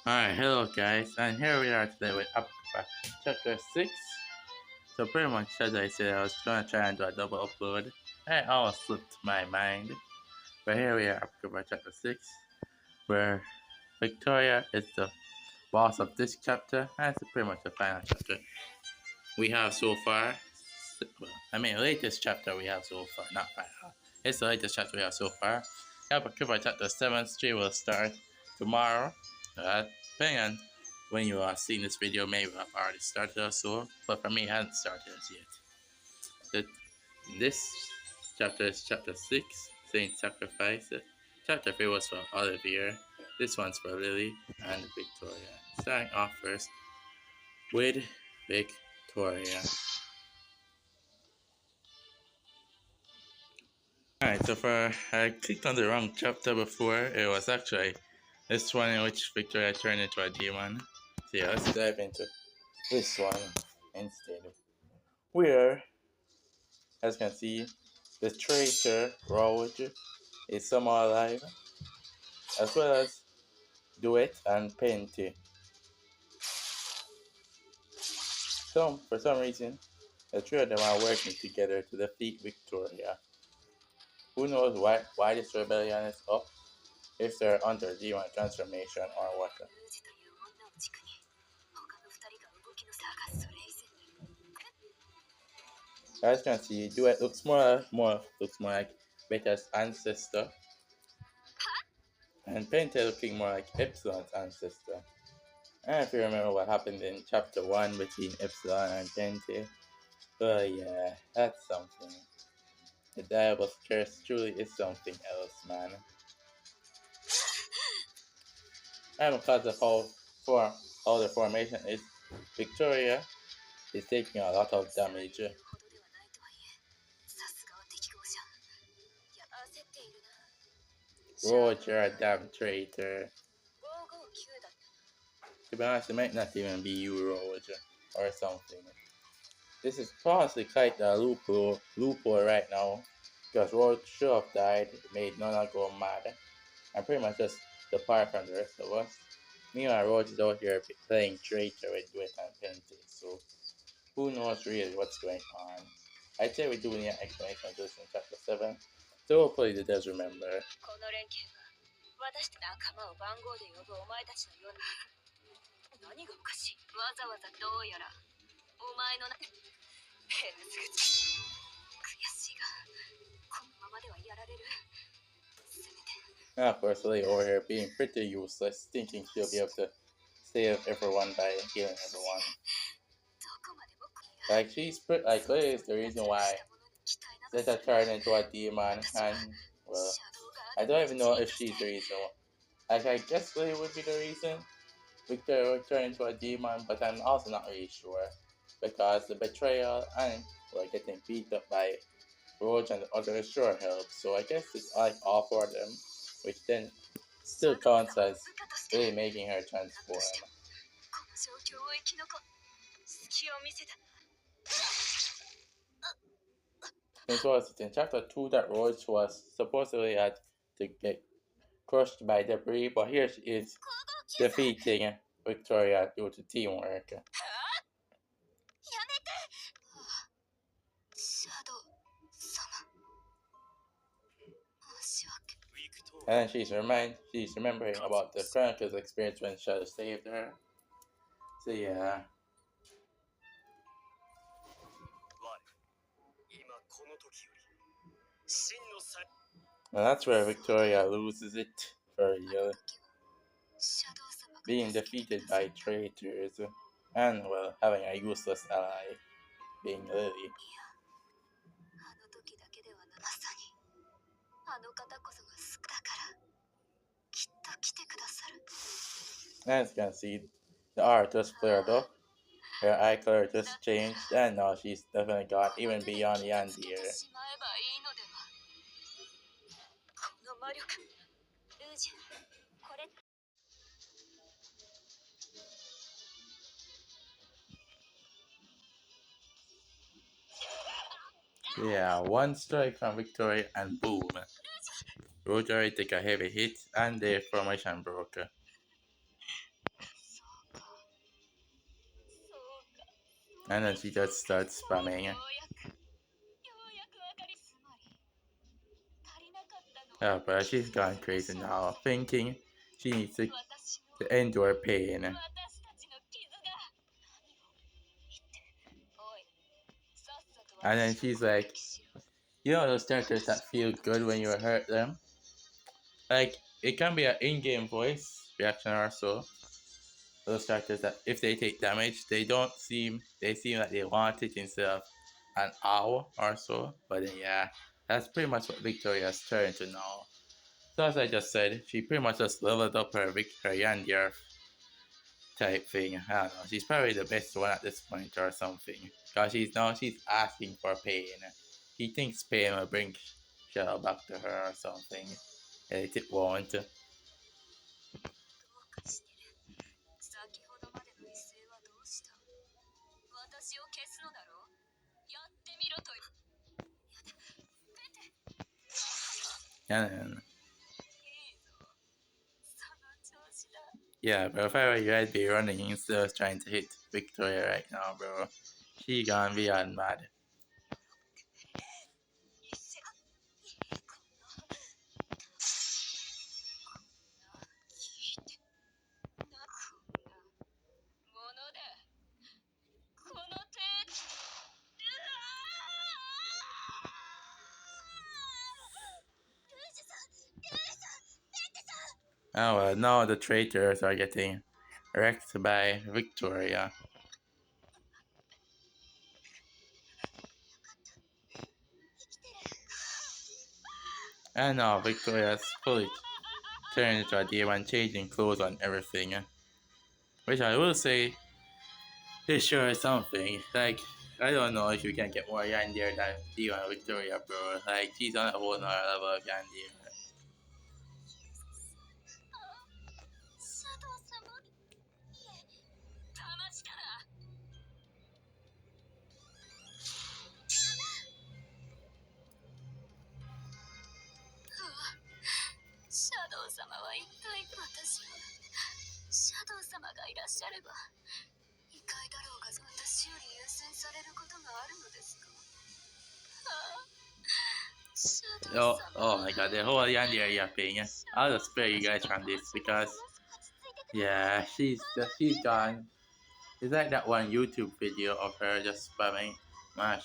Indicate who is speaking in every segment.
Speaker 1: Alright, hello guys, and here we are today with Apocrypha chapter 6. So pretty much as I said, I was gonna try and do a double upload. I almost slipped my mind. But here we are, Apocrypha chapter 6, where Victoria is the boss of this chapter, and it's pretty much the final chapter we have so far. Latest chapter we have so far, not final. It's the latest chapter we have so far. Apocrypha chapter 7 stream will start tomorrow. Depending on when you are seeing this video, maybe I've already started or so, but for me, I haven't started as yet. This chapter is chapter 6, Saint Sacrifice. Chapter 3 was for Olivia. This one's for Lili and Victoria. Starting off first with Victoria. Alright, so I clicked on the wrong chapter before. It was actually this one in which Victoria turned into a demon. So yeah, let's dive into this one instead. Where, as you can see, the traitor Roach is somehow alive, as well as Duet and Penty. So, for some reason, the three of them are working together to defeat Victoria. Who knows why this rebellion is up, if they're under demon transformation or what. As you can see, Duet looks more like Beta's ancestor, and Penta looking more like Epsilon's ancestor. And if you remember what happened in chapter 1 between Epsilon and Penta, oh yeah, that's something. The Diable's curse truly is something else, man. And because of how the formation is, Victoria is taking a lot of damage. Roach, you're a damn traitor. To be honest, it might not even be you, Roach, or something. This is possibly quite a loophole right now, because Roach should have died, made Nona go mad, and pretty much just depart from the rest of us. Meanwhile, Roach is out here playing traitor with Duet and Penty, so who knows really what's going on. I'd say we do need an explanation of this in chapter 7, so hopefully it does remember. 何がおかしい。わざわざどうやらお前の変なすぐち悔しいがこのままではやられる。せめて Of course, Lili over here being pretty useless, thinking she'll be able to save everyone by healing everyone. Like Lili is the reason why Zeta turned into a demon, and well, I don't even know if she's the reason. Like I guess Lili would be the reason Victoria would turn into a demon, but I'm also not really sure because the betrayal and getting beat up by Roach and the others sure helps. So I guess it's like all four of them, which then still counts as really making her transform. It was in chapter 2 that Roach was supposedly had to get crushed by debris, but here she is defeating Victoria due to teamwork. And she's remembering about the Chronicles experience when Shadow saved her. So yeah. And that's where Victoria loses it for real. Being defeated by traitors and well having a useless ally being Lili. As you can see, the art just flared up, her eye color just changed, and now she's definitely gone even beyond Yandir. Yeah, one strike from Victoria and boom. Roach already take a heavy hit and the formation broke. And then she just starts spamming. Oh, bro, she's gone crazy now, thinking she needs to endure pain. And then she's like, you know those characters that feel good when you hurt them? Like, it can be an in-game voice reaction or so. Those characters that if they take damage, they seem like they want it instead of an ow or so. But then, yeah, that's pretty much what Victoria's turned to now. So as I just said, she pretty much just leveled up her Yandir type thing. I don't know. She's probably the best one at this point or something. Because she's asking for pain. She thinks pain will bring Shadow back to her or something. And it won't. And then, yeah, bro, if I were you, I'd be running instead of trying to hit Victoria right now, bro. She gone beyond mad. Oh well, now the traitors are getting wrecked by Victoria. And now Victoria's fully turned into a demon, changing clothes on everything. Which I will say is sure something. Like, I don't know if you can get more Yandir than Demon Victoria, bro. Like, she's on a whole nother level of Yandir. Oh my god, the whole Yandir thing. I'll just spare you guys from this because, yeah, she's gone. It's like that one YouTube video of her just spamming my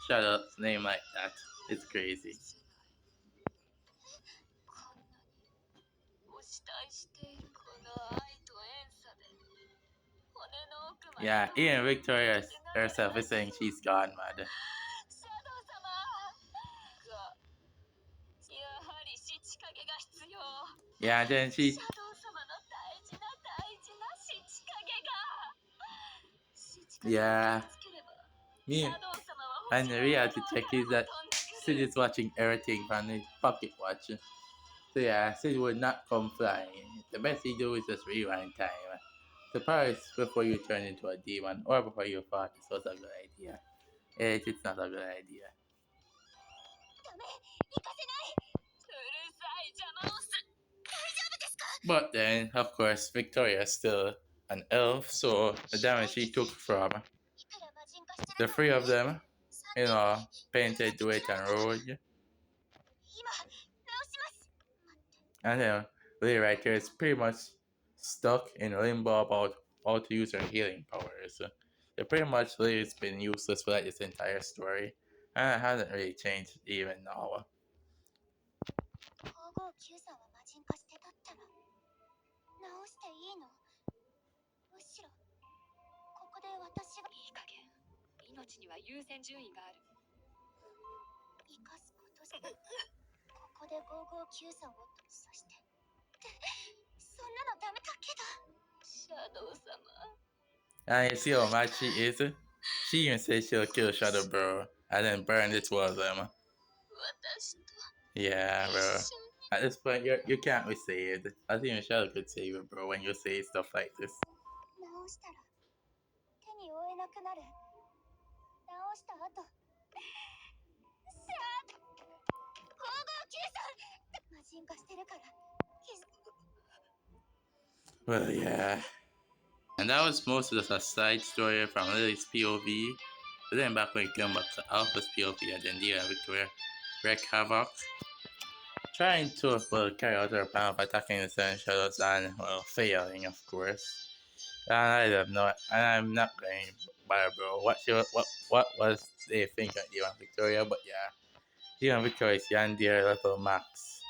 Speaker 1: Shadow's name like that. It's crazy. Yeah, even Victoria herself is saying she's gone mad. Yeah, and then she. Yeah. Me and the reality check is that Sid is watching everything from his pocket watch. So yeah, Sid would not come flying. The best he do is just rewind time. The price before you turn into a demon or before you thought this was a good idea. It's not a good idea. But then, of course, Victoria is still an elf, so the damage she took from the three of them, painted, duet, and rogue. And then Lili right here is pretty much stuck in limbo about how to use her healing powers. They're pretty much Lili's been useless for like this entire story, and it hasn't really changed even now. And you see how mad she is? She even said she'll kill Shadow, bro, and then burn the two of them. Yeah, bro. At this point, you can't be saved. I think Shadow could save you, bro, when you say stuff like this. Well, yeah. And that was mostly just a side story from Lili's POV. But then back when we came back to Alpha's POV and then Dia and Victoria wreak havoc, trying to carry out her plan of attacking the Seven Shadows and failing, of course. And I'm not going by bro. What was they thinking of Dia and Victoria? But yeah, Dia and Victoria is Yandir level max.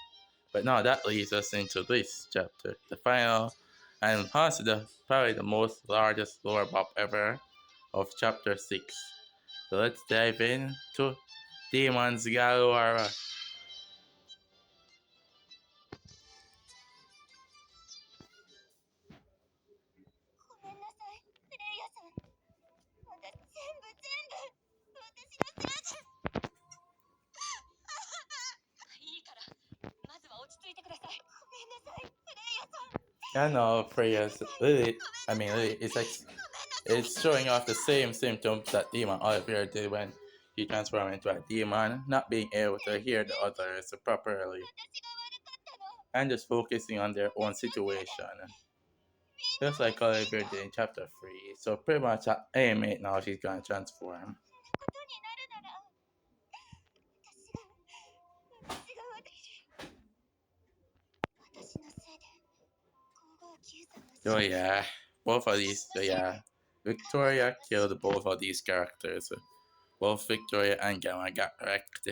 Speaker 1: But now that leads us into this chapter, the final and possibly probably the most largest lore bop ever of chapter 6. So let's dive in to Demons Galore. I know Freya's Lili, it's showing off the same symptoms that Demon Oliver did when he transformed into a demon, not being able to hear the others properly and just focusing on their own situation. Just like Oliver did in chapter 3. So pretty much at A8 now she's gonna transform. So yeah, Victoria killed both of these characters. Both Victoria and Gamma got wrecked.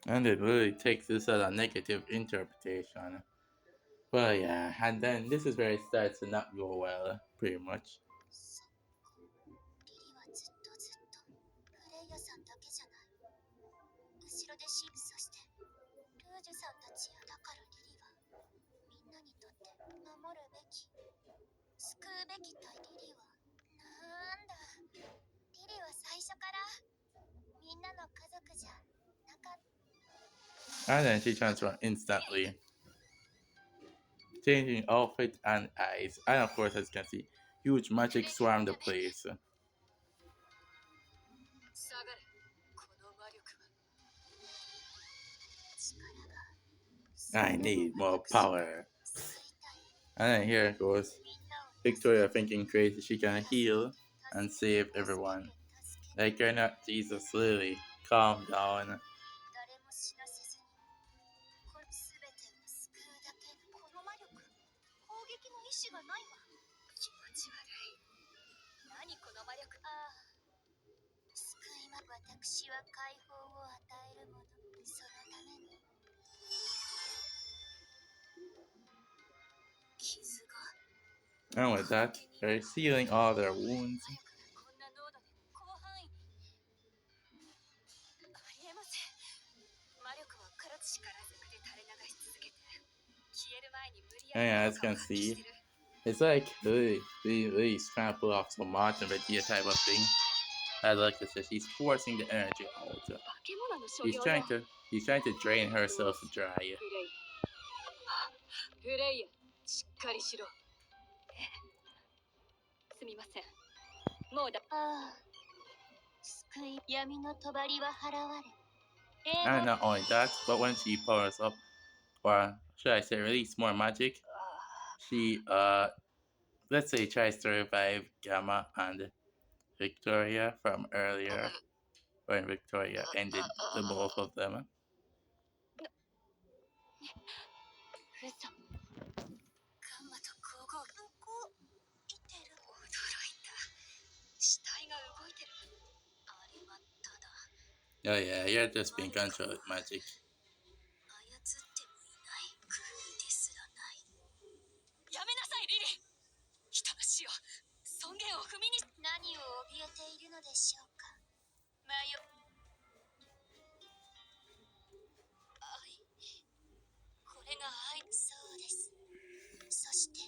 Speaker 1: And it really takes this as a negative interpretation. But yeah, and then this is where it starts to not go well, pretty much. And then she transforms instantly, changing outfit and eyes. And of course, as you can see, huge magic swarm the place. I need more power. And then here goes Victoria thinking crazy she can heal and save everyone. Like you're not Jesus, Lily. Calm down. And with that, they're sealing all their wounds. And yeah, as you can see, it's like really trying to pull off some Martin Vegeta type of thing. As like I said, she's forcing the energy out. He's trying to drain herself dry. And not only that, but when she powers up, or should I say release more magic, she let's say tries to revive Gamma and Victoria from earlier when Victoria ended the both of them. Oh yeah, you're just being controlled with magic.
Speaker 2: やめなさい、リリー。人の死を尊厳を踏みに何を怯えているのでしょうか。愛、これが愛。そうです。そして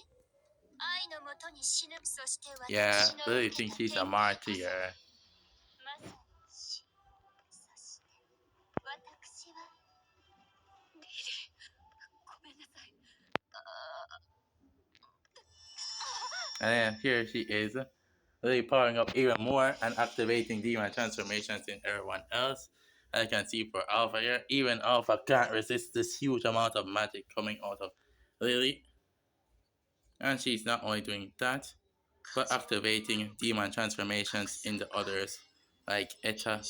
Speaker 2: 愛のもとに死ぬ。そして私の
Speaker 1: Yeah, Lili thinks she's a martyr.
Speaker 2: まさに死。そして私はリリー、ごめんなさい。
Speaker 1: And then here she is, Lili powering up even more and activating demon transformations in everyone else. I can see for Alpha here, even Alpha can't resist this huge amount of magic coming out of Lili. And she's not only doing that, but activating demon transformations in the others, like Etta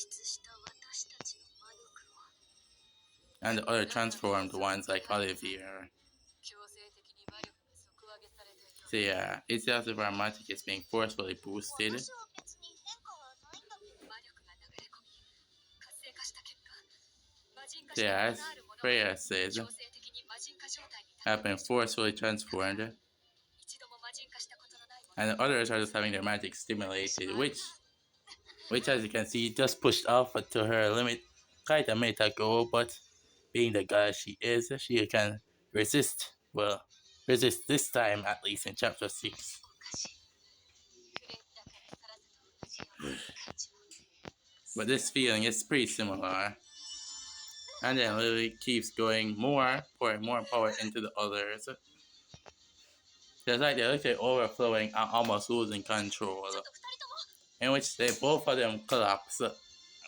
Speaker 1: and the other transformed ones like Olivier. So yeah, it's as if our magic is being forcefully boosted. So yeah, as Freya says, have been forcefully transformed, and the others are just having their magic stimulated, which as you can see just pushed Alpha to her limit. Kinda made her go, but being the goddess she is, she can resist. Well, resist this time at least in chapter 6. But this feeling is pretty similar. And then Lili keeps going more, pouring more power into the others. It's like they're literally overflowing and almost losing control. In which they both of them collapse. So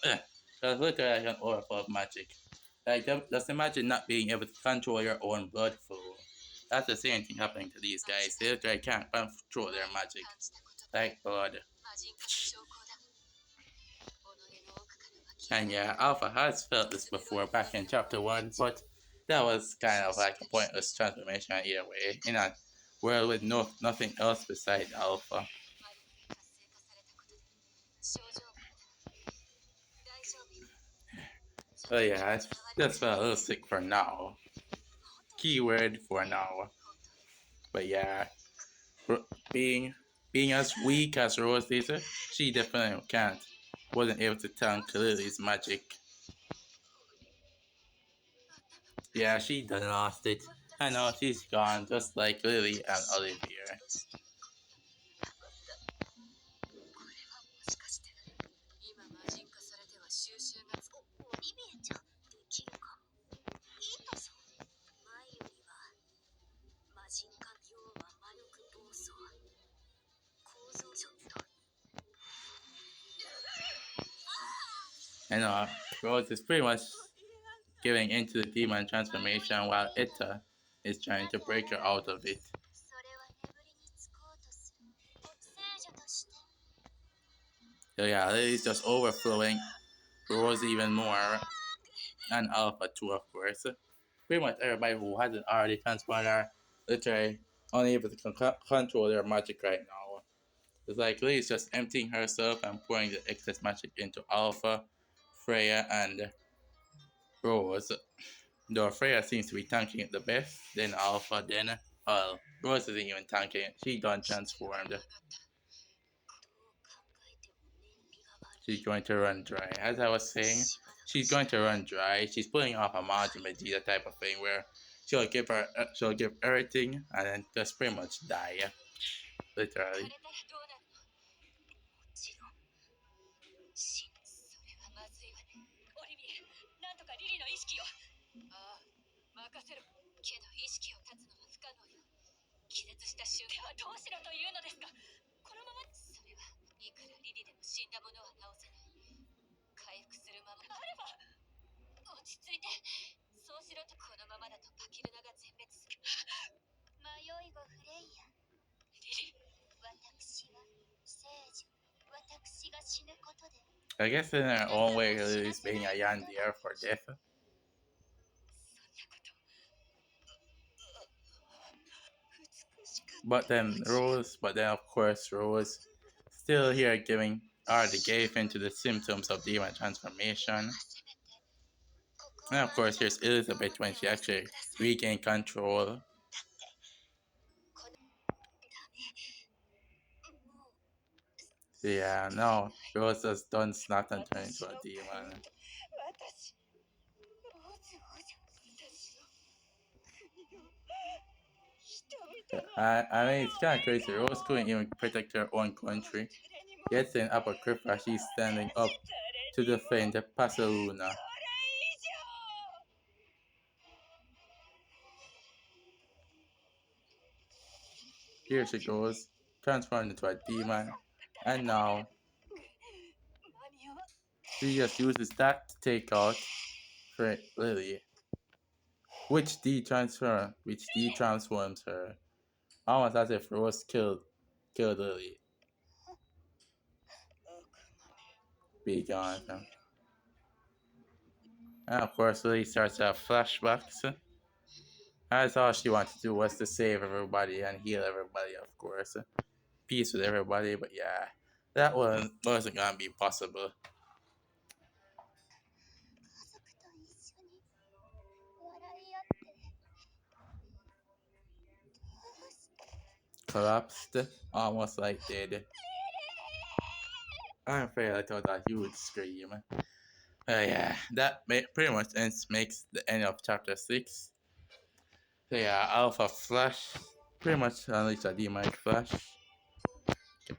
Speaker 1: it's literally like an overflow of magic. Like, just imagine not being able to control your own blood flow. That's the same thing happening to these guys. They literally can't control their magic. Like blood. And yeah, Alpha has felt this before back in chapter 1, but that was kind of like a pointless transformation either way, in a world with nothing else besides Alpha. But yeah, I just felt a little sick for now. Keyword for now. But yeah, being as weak as Rose is, she definitely wasn't able to tank Lili's magic. Yeah, she done lost it. I know, she's gone, just like Lili and Olivier. And Rose is pretty much giving into the demon transformation while Ita is trying to break her out of it. So yeah, Lili's just overflowing Rose even more, and Alpha too, of course. Pretty much everybody who hasn't already transformed are literally unable to control their magic right now. It's like Lili's just emptying herself and pouring the excess magic into Alpha, Freya, and Rose. Though Freya seems to be tanking it the best, then Alpha, then Rose isn't even tanking it. She done transformed. She's going to run dry. As I was saying, she's going to run dry. She's pulling off a Majin Vegeta type of thing where she'll give everything and then just pretty much die. Literally. I guess in her own way, Lily's being a yandere for death. But then of course, Rose still here giving already gave into the symptoms of demon transformation. And of course, here's Elizabeth when she actually regained control. Yeah, no, Rose has done snot and turned into a demon. I mean, it's kind of crazy. Rose couldn't even protect her own country. Yet in Apocrypha, she's standing up to defend Pasaluna. Here she goes, transformed into a demon, and now she just uses that to take out Lili, which detransforms her, almost as if Rose killed Lili. Be gone. And of course, Lili starts to have flashbacks. That's all she wanted to do was to save everybody and heal everybody, of course. Peace with everybody, but yeah, that one wasn't gonna be possible. Collapsed, almost like dead. I'm afraid I thought that he would scream. Yeah, that pretty much makes the end of chapter 6. So yeah, Alpha Flash pretty much unleashed a demonic flash.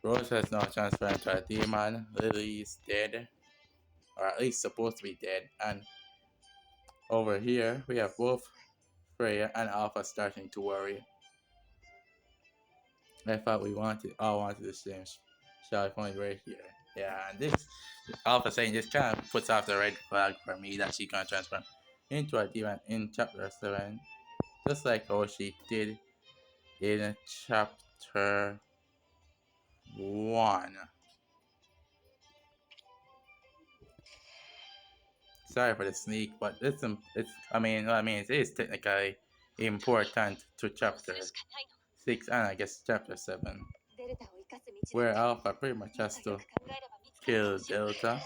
Speaker 1: Rose has now transferred into a demon. Lili is dead, or at least supposed to be dead. And over here, we have both Freya and Alpha starting to worry. I thought we all wanted the same shell point right here. Yeah, and this Alpha saying this kind of puts off the red flag for me that she's gonna transform into a demon in chapter 7, just like how she did in chapter 1. Sorry for the sneak, but it is technically important to chapter 6 and I guess chapter 7, where Alpha pretty much has to kill Delta.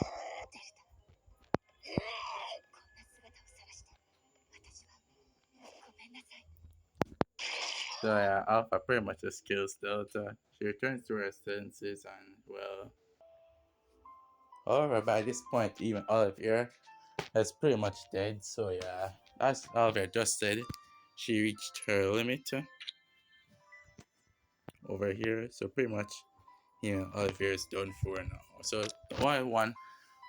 Speaker 1: So yeah, Alpha pretty much just kills Delta. She returns to her senses and, well... However, by this point, even Olivia is pretty much dead, so yeah. As Olivia just said, she reached her limit over here, so pretty much, Olivia is done for now. So the only one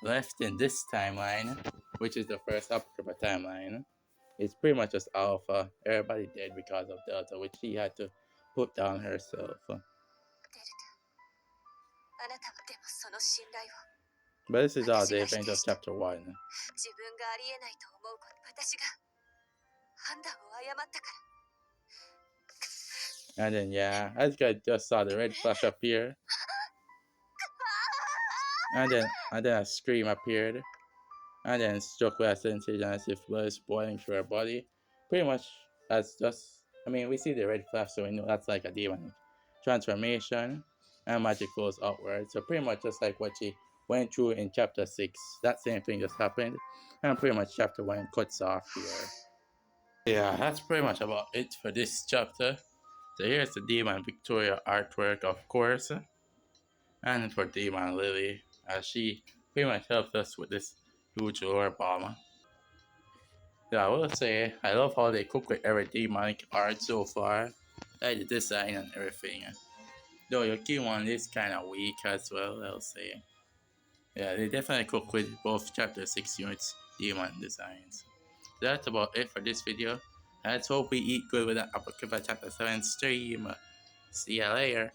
Speaker 1: left in this timeline, which is the first Apocrypha timeline, is pretty much just Alpha. Everybody dead because of Delta, which she had to put down herself. But this is all the event of chapter 1. And then yeah, as you guys just saw the red flash appear. And then a scream appeared. And then struck with a sensation as if blood is boiling through her body. Pretty much as just, we see the red flash, so we know that's like a demonic transformation. And magic flows outward. So pretty much just like what she went through in chapter 6. That same thing just happened. And pretty much chapter 1 cuts off here. Yeah, that's pretty much about it for this chapter. So here's the Demon Victoria artwork, of course. And for Demon Lili, as she pretty much helped us with this huge lore bomb. Yeah, I will say, I love how they cook with every demonic art so far. Like the design and everything. Though your key one is kind of weak as well, I'll say. Yeah, they definitely cook with both chapter 6 units demon designs. So that's about it for this video. Let's hope we eat good with the Apocrypha chapter 7 stream. See ya later.